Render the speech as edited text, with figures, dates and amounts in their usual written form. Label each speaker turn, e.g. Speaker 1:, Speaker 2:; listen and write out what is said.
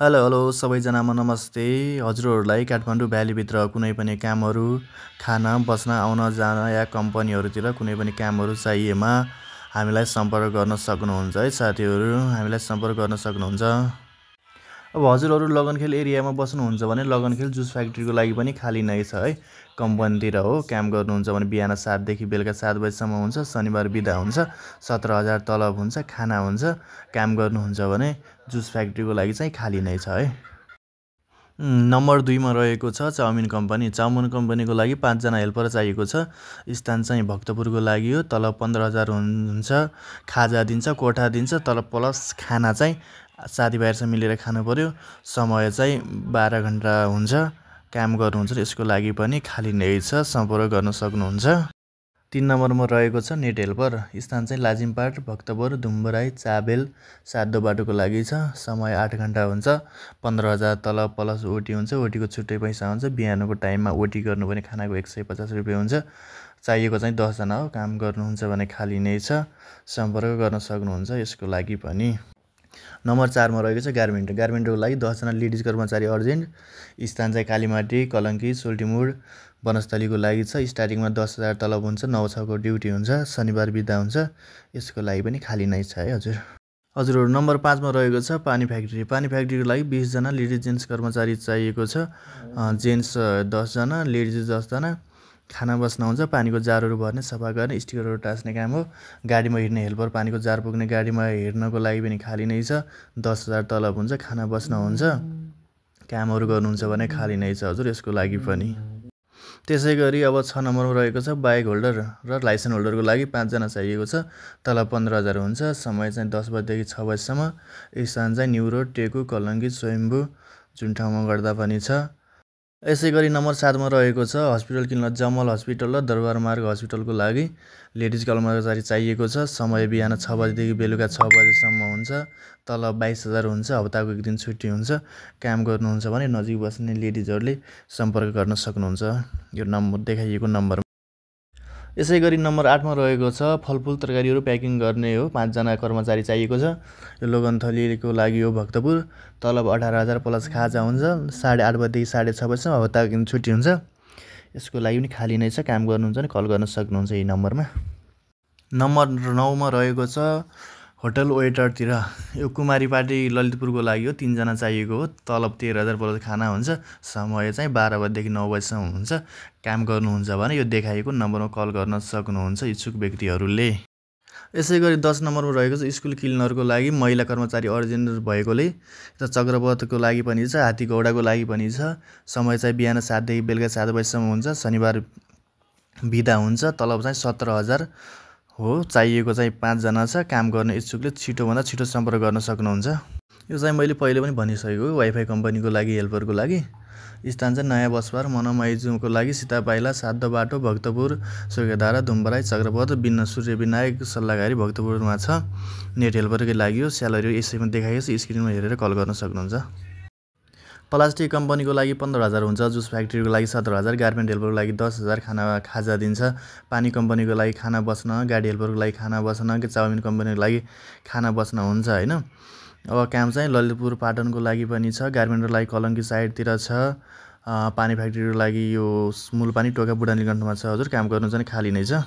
Speaker 1: Hello hello सबैजनामा नमस्ते। हजुरहरूलाई काठमाडौँ भ्यालीभित्र कुनै पनि कामहरू, खान बस्न आउन जान या कम्पनीहरूतिर कुनै पनि कामहरू चाहिएमा हामीलाई सम्पर्क गर्न सक्नुहुन्छ है साथीहरू, हामीलाई सम्पर्क गर्न सक्नुहुन्छ। अब हजुरहरू लगनखेल एरियामा बस्नुहुन्छ भने लगनखेल जुस फ्याक्ट्रीको लागि पनि खाली नै छ है। कम्पनीतिर हो काम गर्नुहुन्छ भने बिहान 7 देखि बेलुका 7 बजीसम्म हुन्छ। शनिबार बिदा हुन्छ। 17,000 तलब हुन्छ, खाना हुन्छ। काम गर्नुहुन्छ भने जुस फ्याक्ट्रीको लागि चाहिँ खाली नै छ है। नम्बर 2 मा रहेको छ चाउमिन कम्पनी। चाउमिन कम्पनीको लागि 5 जना हेल्पर चाहिएको छ। स्थान चाहिँ भक्तपुरको लागि हो। तलब 15,000 हुन्छ। खाजा दिन्छ, कोठा दिन्छ, तलब प्लस खाना चाहिँ साथीभाइहरूसँग मिलेर खानु पर्यो। समय चाहिँ 12 घण्टा हुन्छ। काम गर्नुहुन्छ यसको लागि पनि खाली नै छ, सम्पर्क गर्न सक्नुहुन्छ। 3 नम्बरमा रहेको छ नेट हेल्पर। स्थान चाहिँ लाजिमपाट, भक्तपुर, धुम्बराई, चाबेल, सातो बाटोको लागि छ। समय 8 घण्टा हुन्छ। 15,000 तलब प्लस ओटी हुन्छ। ओटीको छुट्टै पैसा हुन्छ। बिहानको टाइममा ओटी गर्नु भने खानाको 150 रुपियाँ हुन्छ। चाहिएको चाहिँ 10 जना हो। काम गर्नुहुन्छ भने खाली नै छ, सम्पर्क गर्न सक्नुहुन्छ यसको लागि पनि। नम्बर 4 मा रहेको छ गार्मेन्ट। गार्मेन्टको लागि 10 जना लेडिज कर्मचारी अर्जेन्ट। स्थान चाहिँ कालीमाटी, कलङ्की, सोल्टिमुड, वनस्थलीको लागि छ। स्टार्टिङमा 10,000 तलब हुन्छ। 9-6 को ड्युटी हुन्छ। शनिबार बिदा हुन्छ। यसको लागि पनि खाली नै छ है हजुरहरू। नम्बर 5 मा रहेको छ पानी फ्याक्ट्री। पानी फ्याक्ट्रीको लागि 20 जना लेडिज जेन्ट्स कर्मचारी चाहिएको छ। जेन्ट्स 10 जना, लेडिज 10 जना। खाना बस्न हुन्छ। पानीको जारहरू भर्ने, सफा गर्ने, स्टिकरहरू टाँस्ने काम हो। गाडीमा हिँड्ने हेल्पर, पानीको जार पुग्ने गाडीमा हिँड्नको लागि पनि खाली नै छ। 10,000 तलब हुन्छ। खाना बस्न हुन्छ। कामहरू गर्नुहुन्छ भने खाली नै छ हजुर, यसको लागि पनि। त्यसै गरी अब 6 नम्बरमा रहेको छ बाइक होल्डर र लाइसेन्स होल्डरको लागि 5 जना चाहिएको छ। तलब 15,000 हुन्छ। समय चाहिँ 10 बजेदेखि 6 बजीसम्म। स्थान चाहिँ न्यू रोड, टेकु, कलङ्की, स्वयम्भू जुन ठाउँमा गर्दा पनि छ। यसै गरी नम्बर 7 मा रहेको छ हस्पिटल क्लिनर। जमल हस्पिटल र दरबार मार्ग हस्पिटलको लागि लेडिज कर्मचारी चाहिएको छ। समय बिहान 6 बजेदेखि बेलुका 6 बजेसम्म हुन्छ। तलब 22,000 हुन्छ। हप्ताको 1 दिन छुट्टी हुन्छ। काम गर्नुहुन्छ भने नजिक बस्ने लेडिजहरूले सम्पर्क गर्न सक्नुहुन्छ यो नम्बर देखाइएको नम्बरमा। यसै गरी नम्बर 8 मा रहेको छ फलफुल तरकारीहरू प्याकिङ गर्ने हो। 5 जना कर्मचारी चाहिएको छ। यो लोगनथलीको लागि हो भक्तपुर। तलब 18,000 प्लस खाजा हुन्छ। 8:30 बजेदेखि 6:30 बजीसम्म। हप्ताको दिन छुट्टी हुन्छ। यसको लागि पनि खाली नै छ। काम गर्नुहुन्छ भने कल गर्न सक्नुहुन्छ यही नम्बरमा। नम्बर 9 मा रहेको छ होटल वेटरतिर। यो कुमारी पार्टी ललितपुरको लागि हो। 3 जना चाहिएको हो। तलब 13,000 प्लस खाना हुन्छ। समय चाहिँ 12 बजेदेखि 9 बजीसम्म हुन्छ। काम गर्नुहुन्छ भने यो देखाइएको नम्बरमा कल गर्न सक्नुहुन्छ इच्छुक व्यक्तिहरूले। यसै गरी 10 नम्बरमा रहेको छ स्कुल क्लिनरको लागि महिला कर्मचारी अर्जेन्ट भएकोले र चक्रपथको लागि पनि छ, हात्तीगौडाको लागि पनि छ। समय चाहिँ बिहान 7 देखि बेलुका 7 बजीसम्म हुन्छ। शनिबार बिदा हुन्छ। तलब चाहिँ 17,000 हो। चाहिएको चाहिँ 5 जना छ। काम गर्ने इच्छुकले छिटोभन्दा छिटो सम्पर्क गर्न सक्नुहुन्छ। यो चाहिँ मैले पहिले पनि भनिसकेको वाइफाई कम्पनीको लागि हेल्परको लागि। स्थान चाहिँ नयाँ बसपार, मनमाइजुमको लागि सीतापाइला, सातो बाटो, भक्तपुर, सुर्खेतधारा, धुम्बराई, चक्रपथ, सूर्य विनायक सल्लाहकारी भक्तपुरमा छ। नेट हेल्परकै लागि हो। स्यालेरी यसैमा देखाइएको छ। स्क्रिनमा हेरेर कल गर्न सक्नुहुन्छ। प्लास्टिक कम्पनीको लागि 15,000 हुन्छ। जुस फ्याक्ट्रीको लागि 17,000। गार्मेन्ट हेल्परको लागि 10,000 खाना खाजा दिन्छ। पानी कम्पनीको लागि खाना बस्न, गाडी हेल्परको लागि खाना बस्न, चाउमिन कम्पनीको लागि खाना बस्न हुन्छ होइन। अब काम चाहिँ ललितपुर पाटनको लागि पनि छ। गार्मेन्टको लागि कलङ्की साइडतिर छ। पानी फ्याक्ट्रीको लागि यो मूलपानी, टोका, बुढानीलकण्ठमा छ हजुर। काम गर्नुहुन्छ भने खाली नै छ।